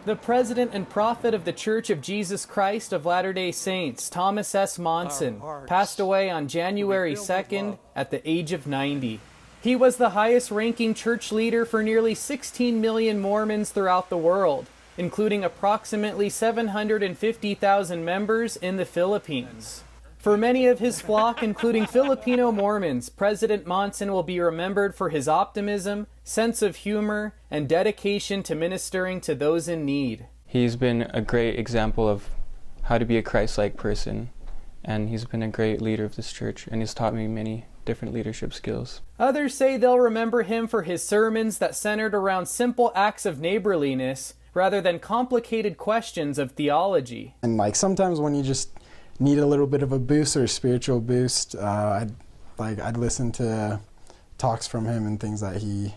The president and prophet of the Church of Jesus Christ of Latter-day Saints, Thomas S. Monson, passed away on January 2nd at the age of 90. He was the highest-ranking church leader for nearly 16 million Mormons throughout the world, including approximately 750,000 members in the Philippines. For many of his flock, including Filipino Mormons, President Monson will be remembered for his optimism, sense of humor, and dedication to ministering to those in need. He's been a great example of how to be a Christ-like person, and he's been a great leader of this church, and he's taught me many different leadership skills. Others say they'll remember him for his sermons that centered around simple acts of neighborliness rather than complicated questions of theology. And sometimes when you just need a little bit of a boost or a spiritual boost, I'd listen to talks from him and things that he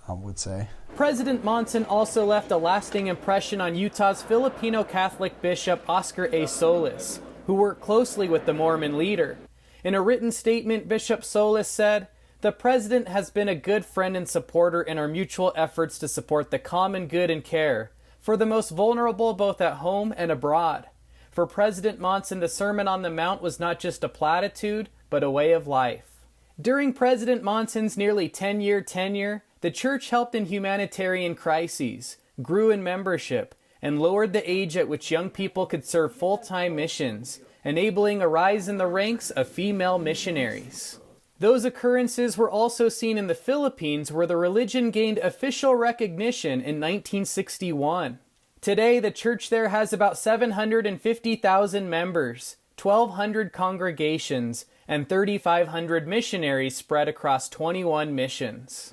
would say. President Monson also left a lasting impression on Utah's Filipino Catholic Bishop Oscar A. Solis, who worked closely with the Mormon leader. In a written statement, Bishop Solis said, "The President has been a good friend and supporter in our mutual efforts to support the common good and care for the most vulnerable both at home and abroad." For President Monson, the Sermon on the Mount was not just a platitude, but a way of life. During President Monson's nearly 10-year tenure, the church helped in humanitarian crises, grew in membership, and lowered the age at which young people could serve full-time missions, enabling a rise in the ranks of female missionaries. Those occurrences were also seen in the Philippines, where the religion gained official recognition in 1961. Today, the church there has about 750,000 members, 1,200 congregations, and 3,500 missionaries spread across 21 missions.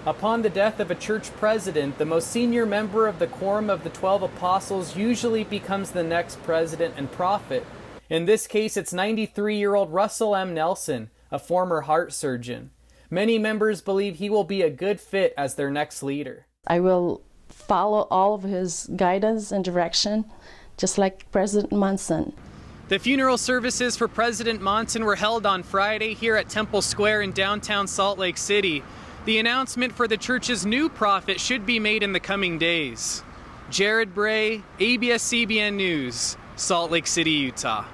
Upon the death of a church president, the most senior member of the Quorum of the 12 Apostles usually becomes the next president and prophet. In this case, it's 93-year-old Russell M. Nelson, a former heart surgeon. Many members believe he will be a good fit as their next leader. I will follow all of his guidance and direction, just like President Monson. The funeral services for President Monson were held on Friday here at Temple Square in downtown Salt Lake City. The announcement for the church's new prophet should be made in the coming days. Jared Bray, ABS-CBN News, Salt Lake City, Utah.